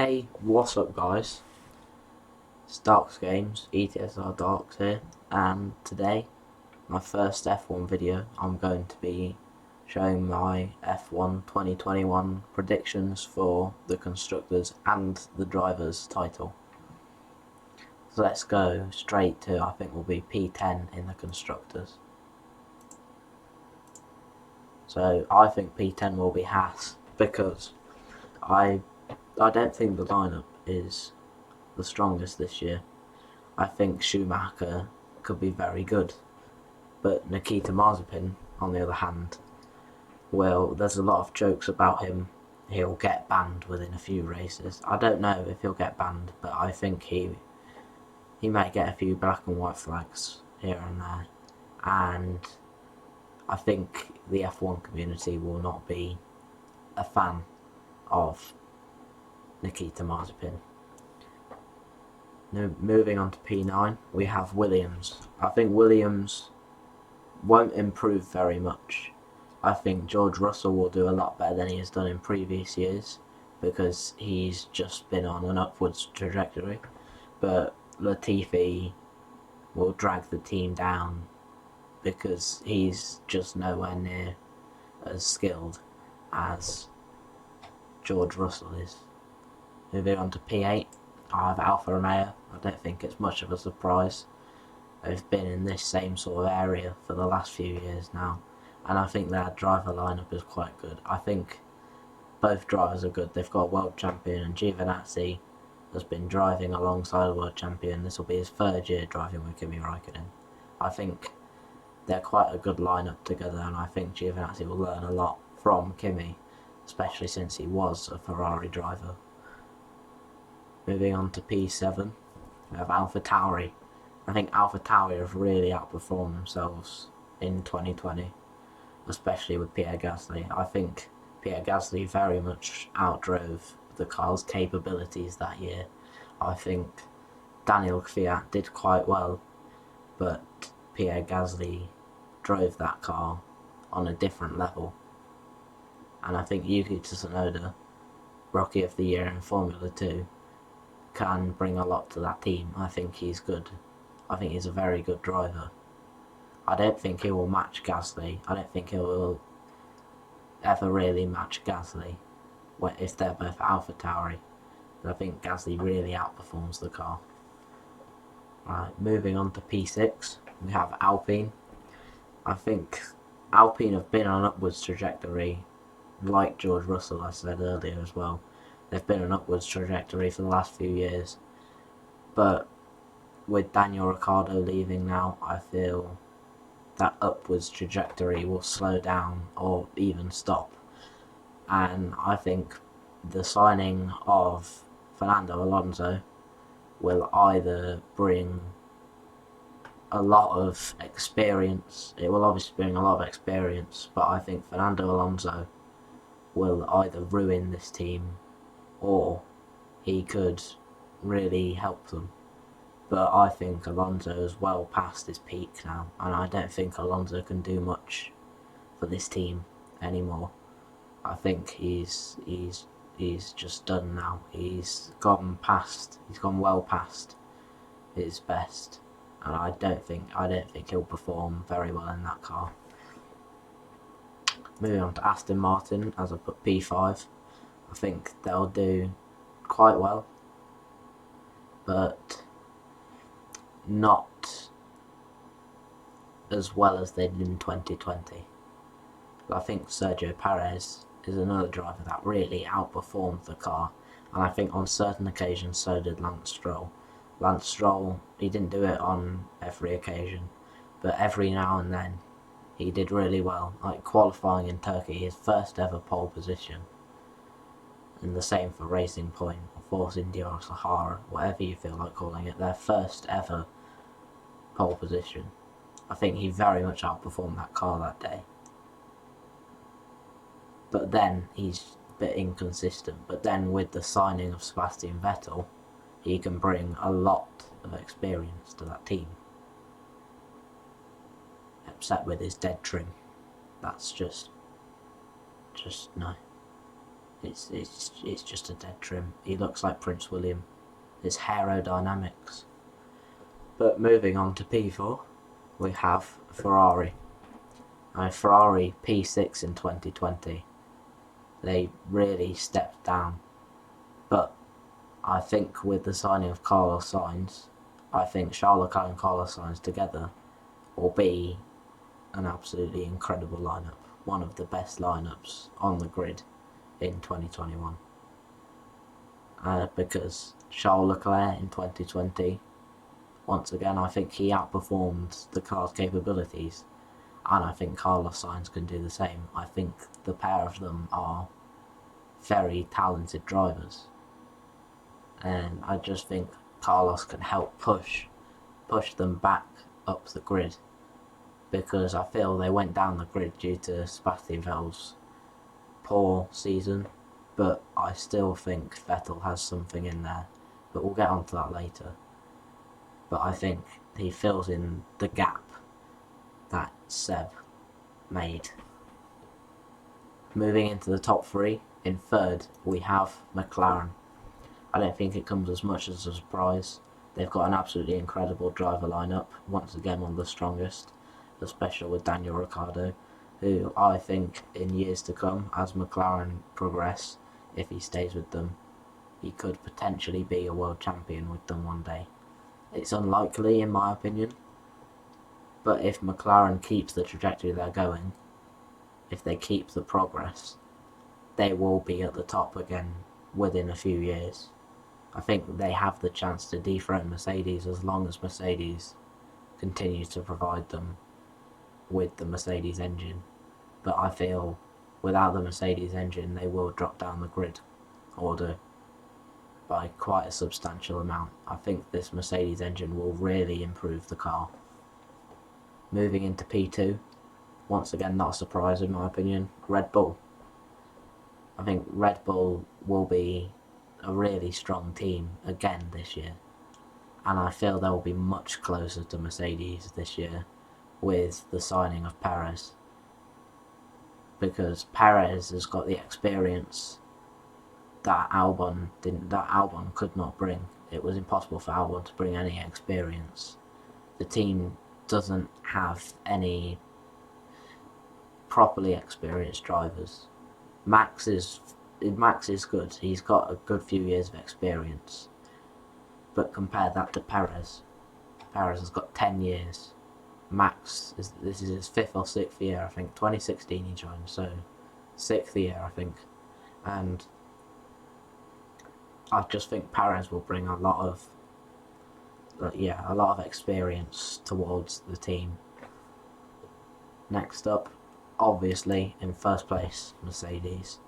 Hey, what's up guys? It's Darks Games, ETSR Darks here, and today, my first F1 video, I'm going to be showing my F1 2021 predictions for the Constructors and the Drivers title. So let's go straight to, I think will be P10 in the Constructors. So I think P10 will be Haas, because I don't think the lineup is the strongest this year. I think Schumacher could be very good, but Nikita Mazepin, on the other hand, well, there's a lot of jokes about him. He'll get banned within a few races. I don't know if he'll get banned, but I think he may get a few black and white flags here and there, and I think the F1 community will not be a fan of Nikita Mazepin. Now, moving on to P9, we have Williams. I think Williams won't improve very much. I think George Russell will do a lot better than he has done in previous years, because he's just been on an upwards trajectory, but Latifi will drag the team down because he's just nowhere near as skilled as George Russell is. Moving on to P8, I have Alfa Romeo. I don't think it's much of a surprise. They've been in this same sort of area for the last few years now, and I think their driver lineup is quite good. I think both drivers are good. They've got a world champion, and Giovinazzi has been driving alongside a world champion. This will be his third year driving with Kimi Raikkonen. I think they're quite a good lineup together, and I think Giovinazzi will learn a lot from Kimi, especially since he was a Ferrari driver. Moving on to P7, we have AlphaTauri. I think AlphaTauri have really outperformed themselves in 2020, especially with Pierre Gasly. I think Pierre Gasly very much outdrove the car's capabilities that year. I think Daniel Kvyat did quite well, but Pierre Gasly drove that car on a different level. And I think Yuki Tsunoda, Rookie of the Year in Formula 2, can bring a lot to that team. I think he's good. I think he's a very good driver. I don't think he will match Gasly. I don't think he will ever really match Gasly if they're both AlphaTauri. But I think Gasly really outperforms the car. Right, moving on to P6, we have Alpine. I think Alpine have been on an upwards trajectory, like George Russell, I said earlier as well. They've been on an upwards trajectory for the last few years, but with Daniel Ricciardo leaving now, I feel that upwards trajectory will slow down or even stop. And I think the signing of Fernando Alonso will either bring a lot of experience. It will obviously bring a lot of experience, but I think Fernando Alonso will either ruin this team or he could really help them. But I think Alonso is well past his peak now, and I don't think Alonso can do much for this team anymore. I think he's just done now. He's gone well past his best, and I don't think he'll perform very well in that car. Moving on to Aston Martin, as I put P5. I think they'll do quite well, but not as well as they did in 2020. I think Sergio Perez is another driver that really outperformed the car, and I think on certain occasions so did Lance Stroll. Lance Stroll, he didn't do it on every occasion, but every now and then he did really well, like qualifying in Turkey, his first ever pole position. And the same for Racing Point, or Force India, or Sahara, whatever you feel like calling it, their first ever pole position. I think he very much outperformed that car that day. But then he's a bit inconsistent. But then with the signing of Sebastian Vettel, he can bring a lot of experience to that team. Except with his dead trim. That's just no. it's just a dead trim. He looks like Prince William. It's aerodynamics. But moving on to P4, we have Ferrari. Ferrari P6 in 2020. They really stepped down. But I think with the signing of Carlos Sainz, I think Charles Leclerc and Carlos Sainz together will be an absolutely incredible lineup. One of the best lineups on the grid in 2021. Because Charles Leclerc in 2020, once again, I think he outperformed the car's capabilities. And I think Carlos Sainz can do the same. I think the pair of them are very talented drivers. And I just think Carlos can help push them back up the grid, because I feel they went down the grid due to Sebastian Vettel's poor season, but I still think Vettel has something in there, but we'll get onto that later. But I think he fills in the gap that Seb made. Moving into the top three, in third we have McLaren. I don't think it comes as much as a surprise. They've got an absolutely incredible driver lineup, once again one of the strongest, especially with Daniel Ricciardo, who I think in years to come, as McLaren progress, if he stays with them, he could potentially be a world champion with them one day. It's unlikely in my opinion, but if McLaren keeps the trajectory they're going, if they keep the progress, they will be at the top again within a few years. I think they have the chance to dethrone Mercedes as long as Mercedes continues to provide them with the Mercedes engine. But I feel without the Mercedes engine they will drop down the grid order by quite a substantial amount. I think this Mercedes engine will really improve the car. Moving into P2, once again not a surprise in my opinion, Red Bull. I think Red Bull will be a really strong team again this year, and I feel they will be much closer to Mercedes this year with the signing of Perez, because Perez has got the experience that Albon could not bring. It was impossible for Albon to bring any experience. The team doesn't have any properly experienced drivers. Max is good. He's got a good few years of experience. But compare that to Perez. Perez has got 10 years. Max, this is his 5th or 6th year, I think. 2016 he joined, so 6th year, I think. And I just think Perez will bring a lot of experience towards the team. Next up, obviously, in first place, Mercedes.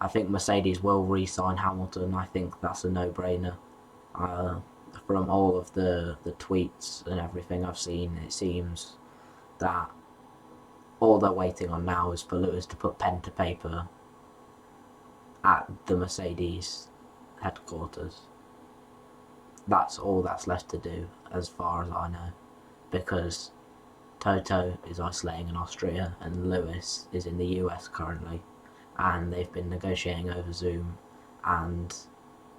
I think Mercedes will re-sign Hamilton. I think that's a no-brainer. From all of the tweets and everything I've seen, it seems that all they're waiting on now is for Lewis to put pen to paper at the Mercedes headquarters. That's all that's left to do, as far as I know, because Toto is isolating in Austria and Lewis is in the US currently, and they've been negotiating over Zoom, and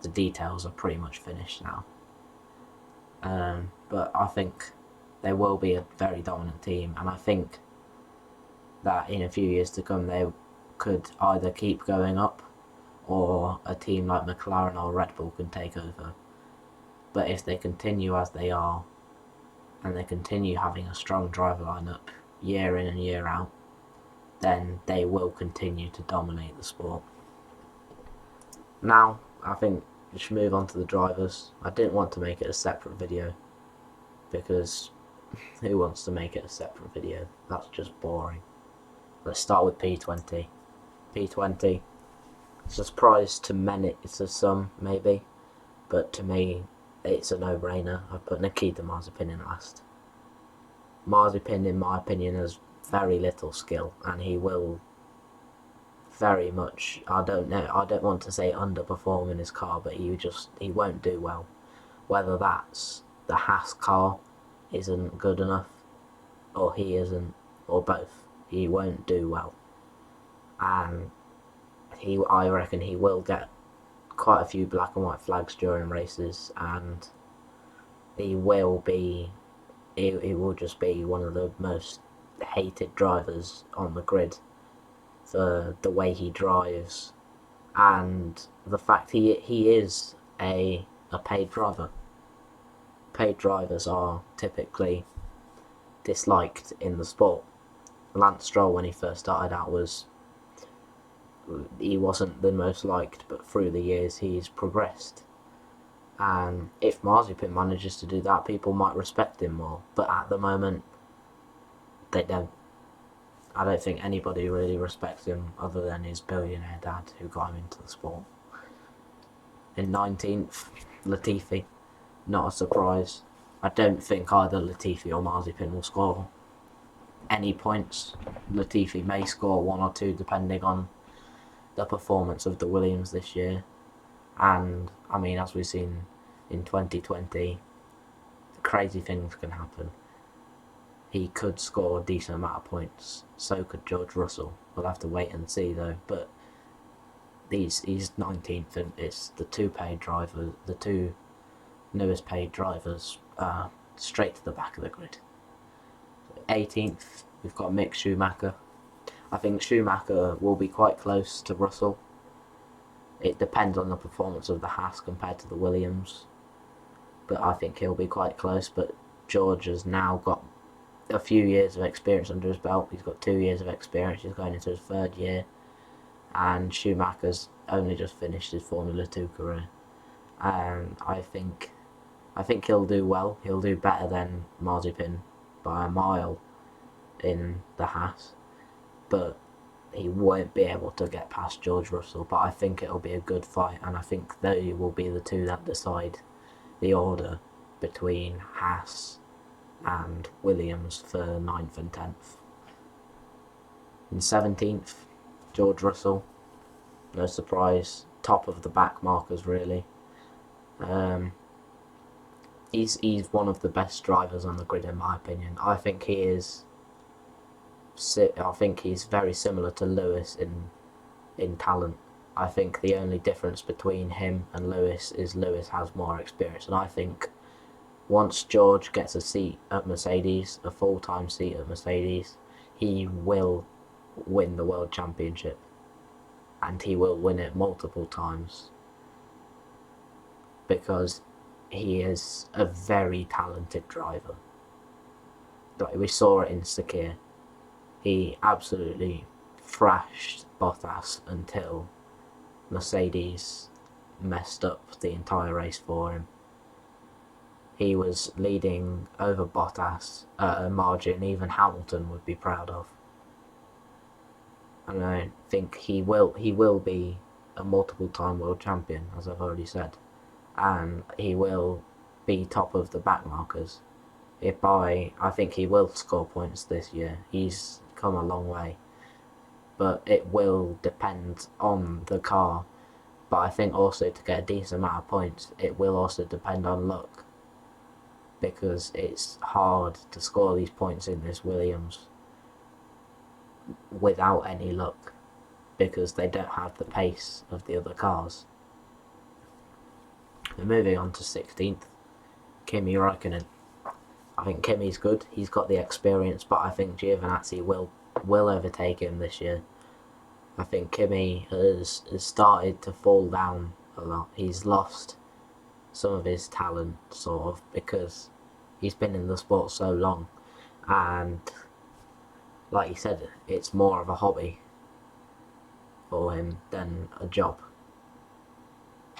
the details are pretty much finished now. But I think they will be a very dominant team, and I think that in a few years to come they could either keep going up or a team like McLaren or Red Bull can take over. But if they continue as they are, and they continue having a strong driver lineup year in and year out, then they will continue to dominate the sport. Now, I think we should move on to the drivers. I didn't want to make it a separate video, because who wants to make it a separate video? That's just boring. Let's start with P20. P20, it's a surprise to many, it's a some maybe, but to me it's a no-brainer. I've put Nikita Mazepin in last. Mazepin, in my opinion, has very little skill, and he will very much, I don't want to say underperform in his car, but he won't do well. Whether that's the Haas car isn't good enough, or he isn't, or both, he won't do well. And I reckon he will get quite a few black and white flags during races, and he will be. He will just be one of the most hated drivers on the grid for the way he drives and the fact he is a paid driver. Paid drivers are typically disliked in the sport. Lance Stroll, when he first started out, he wasn't the most liked, but through the years he's progressed. And if Mazepin manages to do that, people might respect him more. But at the moment, they don't. I don't think anybody really respects him other than his billionaire dad who got him into the sport. In 19th, Latifi. Not a surprise. I don't think either Latifi or Mazepin will score any points. Latifi may score one or two depending on the performance of the Williams this year. And, I mean, as we've seen in 2020, crazy things can happen. He could score a decent amount of points. So could George Russell. We'll have to wait and see, though. But he's 19th, and it's the two newest paid drivers straight to the back of the grid. 18th, we've got Mick Schumacher. I think Schumacher will be quite close to Russell. It depends on the performance of the Haas compared to the Williams, but I think he'll be quite close. But George has now got a few years of experience under his belt. He's got 2 years of experience. He's going into his third year, and Schumacher's only just finished his Formula 2 career. And I think he'll do well. He'll do better than Mazepin by a mile in the Haas, but he won't be able to get past George Russell. But I think it'll be a good fight, and I think they will be the two that decide the order between Haas and Williams for 9th and 10th. In 17th, George Russell. No surprise. Top of the back markers, really. He's one of the best drivers on the grid, in my opinion. I think he's very similar to Lewis in talent. I think the only difference between him and Lewis is Lewis has more experience, and I think once George gets a seat at Mercedes, a full-time seat at Mercedes, he will win the World Championship, and he will win it multiple times because he is a very talented driver. Like we saw it in Sakir. He absolutely thrashed Bottas until Mercedes messed up the entire race for him. He was leading over Bottas at a margin even Hamilton would be proud of. And I think he will be a multiple-time world champion, as I've already said. And he will be top of the back markers. I think he will score points this year. He's come a long way. But it will depend on the car. But I think also to get a decent amount of points, it will also depend on luck. Because it's hard to score these points in this Williams without any luck. Because they don't have the pace of the other cars. And moving on to 16th, Kimi Räikkönen. I think Kimi's good. He's got the experience, but I think Giovinazzi will overtake him this year. I think Kimi has started to fall down a lot. He's lost some of his talent, sort of, because he's been in the sport so long. And, like you said, it's more of a hobby for him than a job.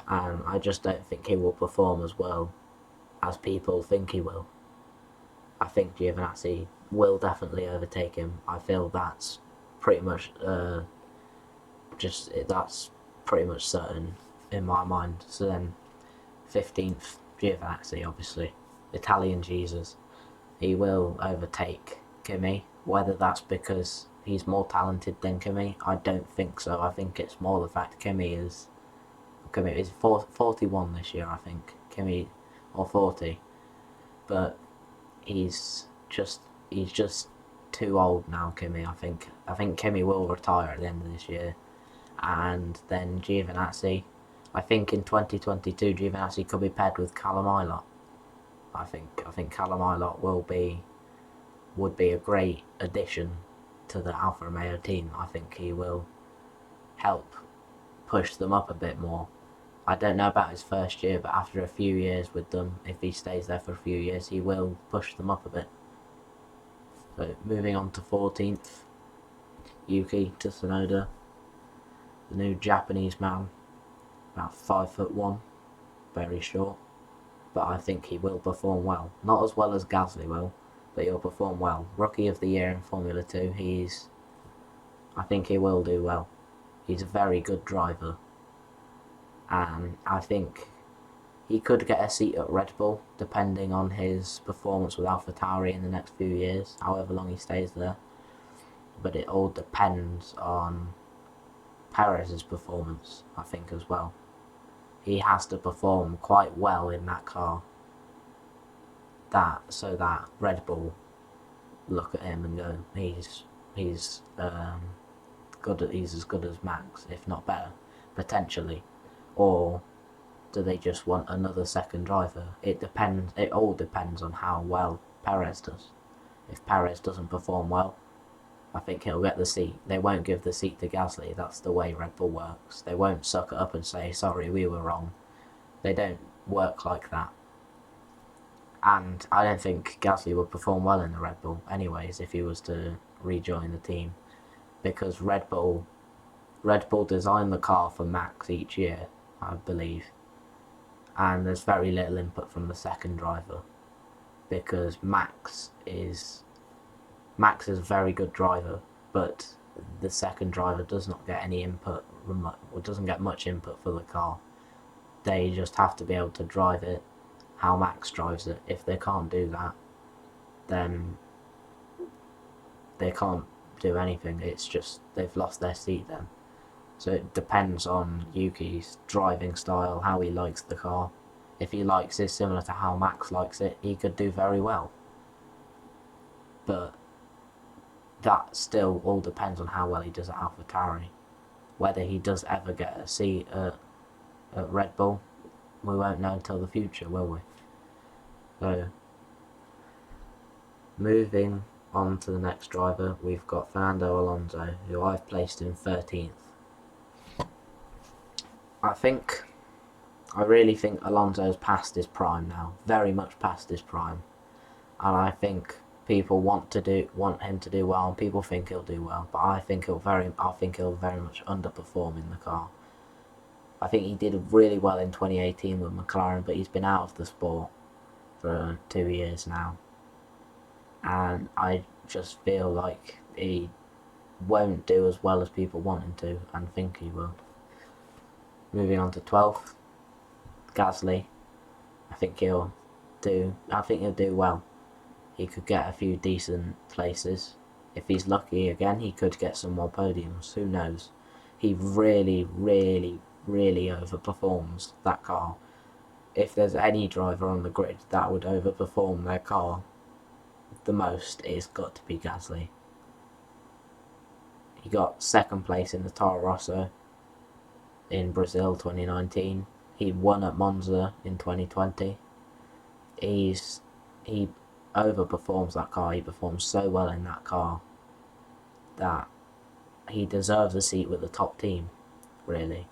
And I just don't think he will perform as well as people think he will. I think Giovinazzi will definitely overtake him. I feel that's pretty much that's pretty much certain in my mind. So then 15th, Giovinazzi, obviously. Italian Jesus. He will overtake Kimi. Whether that's because he's more talented than Kimi, I don't think so. I think it's more the fact Kimi is 41 this year, I think. Kimi, or 40. But he's just too old now, Kimi, I think. I think Kimi will retire at the end of this year. and then Giovinazzi. I think in 2022 Giovinazzi could be paired with Callum Ilott. I think Callum Ilott would be a great addition to the Alfa Romeo team. I think he will help push them up a bit more. I don't know about his first year, but after a few years with them, if he stays there for a few years, he will push them up a bit. So moving on to 14th, Yuki Tsunoda, the new Japanese man, about 5'1", very short, but I think he will perform well. Not as well as Gasly will, but he'll perform well. Rookie of the year in Formula 2, I think he will do well. He's a very good driver, and I think he could get a seat at Red Bull, depending on his performance with AlphaTauri in the next few years, however long he stays there. But it all depends on Perez's performance, I think, as well. He has to perform quite well in that car, so that Red Bull look at him and go, he's as good as Max, if not better, potentially. Or do they just want another second driver? It depends. It all depends on how well Perez does. If Perez doesn't perform well, I think he'll get the seat. They won't give the seat to Gasly. That's the way Red Bull works. They won't suck it up and say, sorry, we were wrong. They don't work like that. And I don't think Gasly would perform well in the Red Bull anyways if he was to rejoin the team. Because Red Bull designed the car for Max each year, I believe. And there's very little input from the second driver. Because Max is a very good driver, but the second driver does not get any input, or doesn't get much input for the car. They just have to be able to drive it how Max drives it. If they can't do that, then they can't do anything. It's just they've lost their seat then. So it depends on Yuki's driving style, how he likes the car. If he likes it similar to how Max likes it, he could do very well. But that still all depends on how well he does at AlphaTauri. Whether he does ever get a seat at Red Bull, we won't know until the future, will we? So, moving on to the next driver, we've got Fernando Alonso, who I've placed in 13th. I really think Alonso's past his prime now, very much past his prime, and I think people want him to do well, and people think he'll do well, but I think he'll very much underperform in the car. I think he did really well in 2018 with McLaren, but he's been out of the sport for 2 years now, and I just feel like he won't do as well as people want him to and think he will. Moving on to 12th, Gasly. I think he'll do well. He could get a few decent places. If he's lucky again, he could get some more podiums. Who knows? He really, really, really overperforms that car. If there's any driver on the grid that would overperform their car the most, it's got to be Gasly. He got second place in the Toro Rosso in Brazil 2019. He won at Monza in 2020. He overperforms that car. He performs so well in that car that he deserves a seat with the top team, really.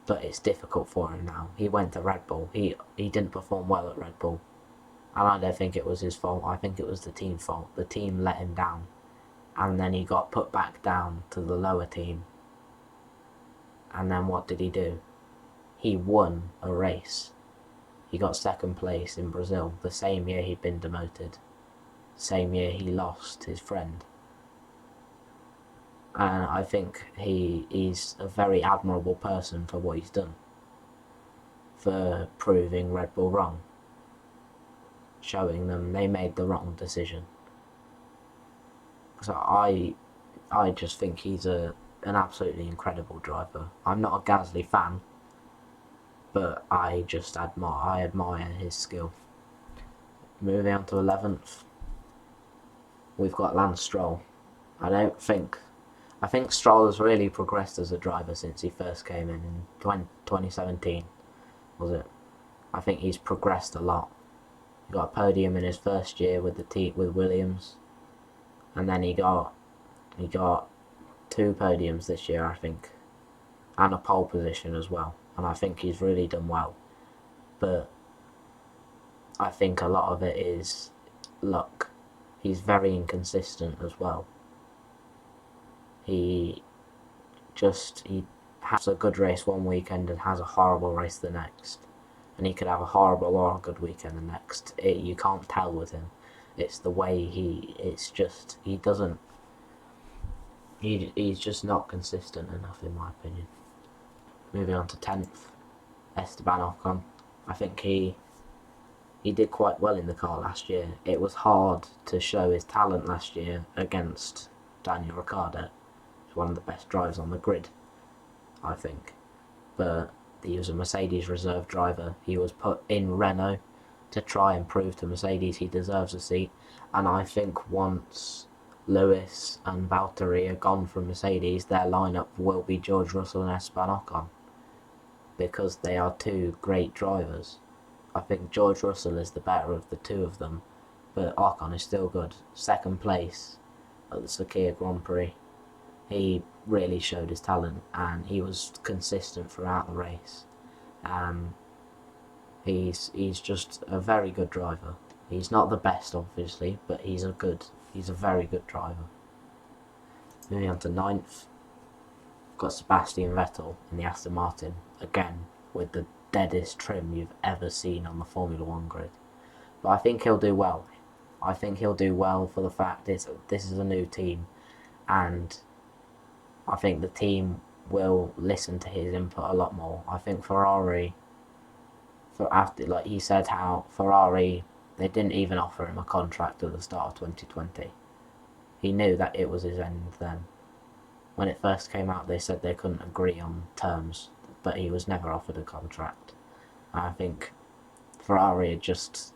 But it's difficult for him now. He went to Red Bull. He didn't perform well at Red Bull. And I don't think it was his fault. I think it was the team's fault. The team let him down. And then he got put back down to the lower team. And then what did he do? He won a race. He got second place in Brazil, the same year he'd been demoted. Same year he lost his friend. And I think he's a very admirable person for what he's done. For proving Red Bull wrong. Showing them they made the wrong decision. So I just think he's an absolutely incredible driver. I'm not a Gasly fan, but I admire his skill. Moving on to 11th, we've got Lance Stroll. I I think Stroll has really progressed as a driver since he first came in 2017, was it? I think he's progressed a lot. He got a podium in his first year with with Williams, and then he got 2 podiums this year, I think, and a pole position as well. And I think he's really done well. But I think a lot of it is luck. He's very inconsistent as well. He has a good race one weekend and has a horrible race the next. And he could have a horrible or a good weekend the next. You can't tell with him. It's the way he's just not consistent enough, in my opinion. Moving on to 10th, Esteban Ocon. I think he did quite well in the car last year. It was hard to show his talent last year against Daniel Ricciardo. He's one of the best drivers on the grid, I think. But he was a Mercedes reserve driver. He was put in Renault to try and prove to Mercedes he deserves a seat. And I think once Lewis and Valtteri are gone from Mercedes, their lineup will be George Russell and Esteban Ocon, because they are 2 great drivers. I think George Russell is the better of the 2 of them, but Ocon is still good. 2nd place at the Sakhir Grand Prix. He really showed his talent, and he was consistent throughout the race. He's just a very good driver. He's not the best, obviously, but he's a very good driver. Moving on to 9th, got Sebastian Vettel in the Aston Martin, again with the deadest trim you've ever seen on the Formula 1 grid. But I think he'll do well. I think he'll do well for the fact this is a new team, and I think the team will listen to his input a lot more. I think Ferrari, like he said, how Ferrari, they didn't even offer him a contract at the start of 2020. He knew that it was his end then. When it first came out, they said they couldn't agree on terms, but he was never offered a contract. And I think Ferrari had just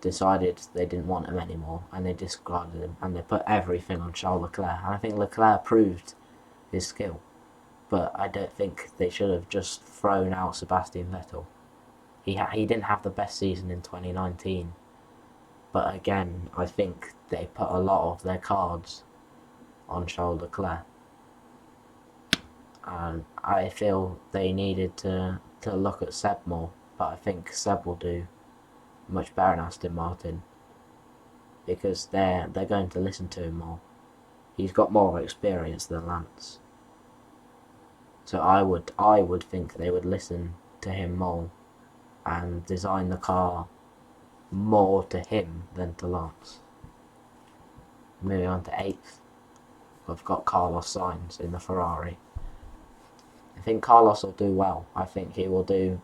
decided they didn't want him anymore, and they discarded him, and they put everything on Charles Leclerc. And I think Leclerc proved his skill, but I don't think they should have just thrown out Sebastian Vettel. He didn't have the best season in 2019, but again, I think they put a lot of their cards on Charles Leclerc, and I feel they needed to look at Seb more, but I think Seb will do much better in Aston Martin, because they're going to listen to him more. He's got more experience than Lance, so I would think they would listen to him more and design the car more to him than to Lance. Moving on to 8th, I've got Carlos Sainz in the Ferrari. I think Carlos will do well. I think he'll do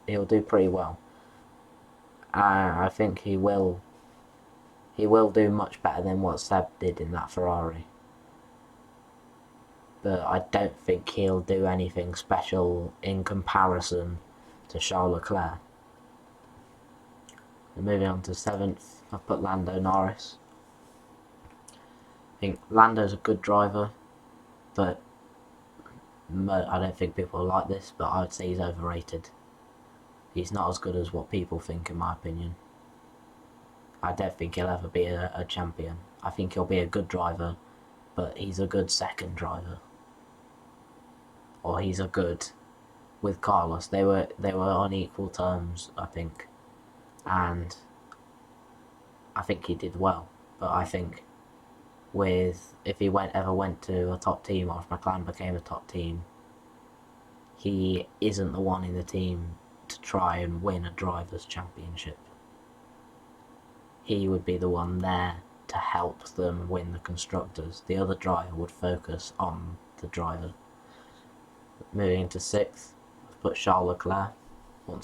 pretty well. I think he will do much better than what Seb did in that Ferrari. But I don't think he'll do anything special in comparison to Charles Leclerc. And moving on to 7th, I've put Lando Norris. I think Lando's a good driver, but I don't think people like this, but I would say he's overrated. He's not as good as what people think, in my opinion. I don't think he'll ever be a champion. I think he'll be a good driver, but he's a good 2nd driver. Or he's a good... With Carlos, they were on equal terms, I think. And I think he did well. But I think if he ever went to a top team, or if McLaren became a top team, he isn't the one in the team to try and win a driver's championship. He would be the one there to help them win the constructors. The other driver would focus on the driver. Moving to 6th, I've put Charles Leclerc.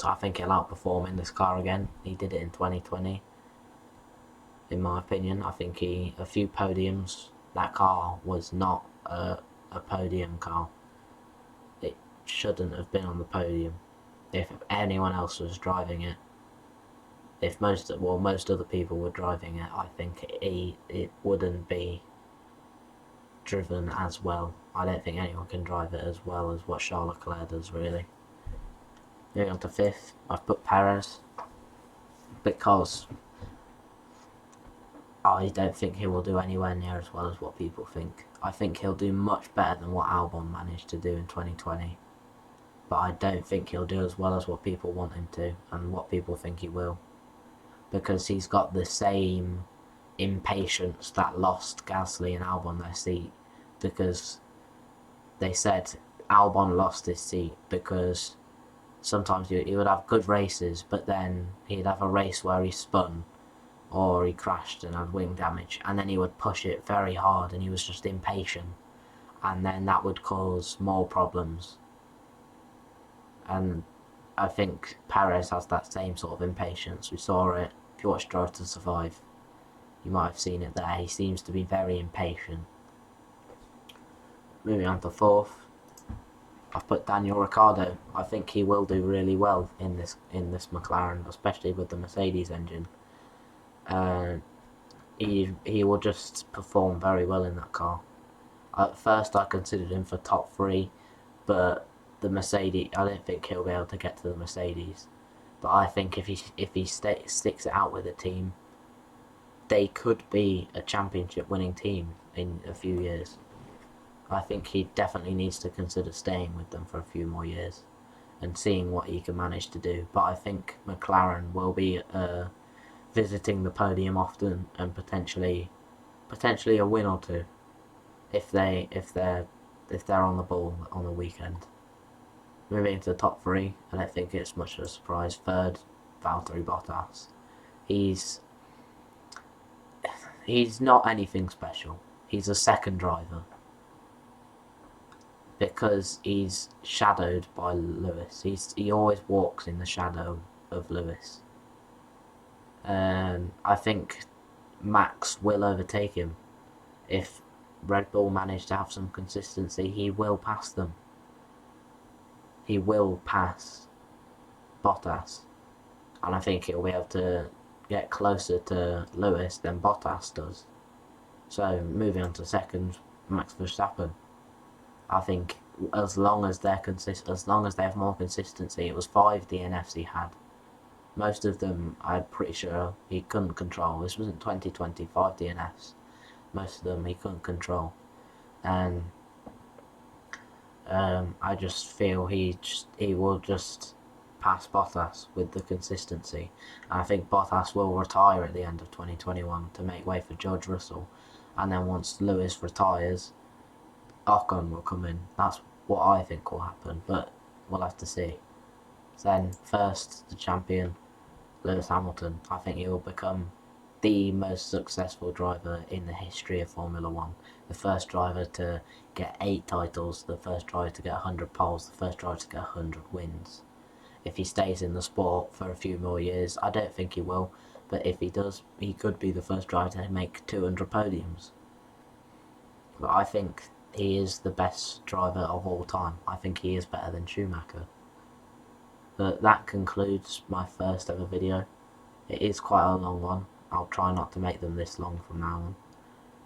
I think he'll outperform in this car again. He did it in 2020. In my opinion, I think a few podiums. That car was not a podium car. It shouldn't have been on the podium. If anyone else was driving it, if most other people were driving it, I think it wouldn't be driven as well. I don't think anyone can drive it as well as what Charles Leclerc does, really. Moving on to 5th, I've put Perez, because I don't think he will do anywhere near as well as what people think. I think he'll do much better than what Albon managed to do in 2020. But I don't think he'll do as well as what people want him to, and what people think he will. Because he's got the same impatience that lost Gasly and Albon their seat. Because they said Albon lost his seat because sometimes he would have good races, but then he'd have a race where he spun or he crashed and had wing damage, and then he would push it very hard and he was just impatient, and then that would cause more problems. And I think Perez has that same sort of impatience. We saw it, if you watched Drive to Survive, you might have seen it there. He seems to be very impatient. Moving on to 4th, I've put Daniel Ricciardo. I think he will do really well in this McLaren, especially with the Mercedes engine. He will just perform very well in that car. At first I considered him for top 3, but the Mercedes, I don't think he'll be able to get to the Mercedes. But I think if he sticks it out with the team, they could be a championship winning team in a few years. I think he definitely needs to consider staying with them for a few more years and seeing what he can manage to do. But I think McLaren will be visiting the podium often, and potentially a win or two if they're on the ball on the weekend. Moving into the top 3, I don't think it's much of a surprise. 3rd, Valtteri Bottas. He's not anything special. He's a second driver because he's shadowed by Lewis. He always walks in the shadow of Lewis. I think Max will overtake him. If Red Bull manage to have some consistency, he will pass them. He will pass Bottas. And I think he'll be able to get closer to Lewis than Bottas does. So moving on to 2nd, Max Verstappen. I think as long as they have more consistency, it was 5 DNFs he had. Most of them, I'm pretty sure he couldn't control. This wasn't 2025 DNFs. Most of them he couldn't control, and I just feel he will just pass Bottas with the consistency. And I think Bottas will retire at the end of 2021 to make way for George Russell, and then once Lewis retires, Ocon will come in. That's what I think will happen, but we'll have to see. Then 1st, the champion, Lewis Hamilton. I think he will become the most successful driver in the history of Formula 1. The first driver to get 8 titles, the first driver to get 100 poles, the first driver to get 100 wins. If he stays in the sport for a few more years, I don't think he will, but if he does, he could be the first driver to make 200 podiums. But I think he is the best driver of all time. I think he is better than Schumacher. But that concludes my first ever video. It is quite a long one. I'll try not to make them this long from now on.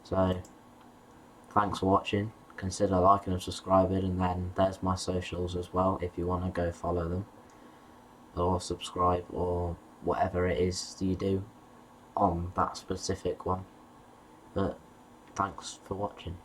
So, thanks for watching. Consider liking and subscribing, and then there's my socials as well if you want to go follow them. Or subscribe, or whatever it is you do on that specific one. But, thanks for watching.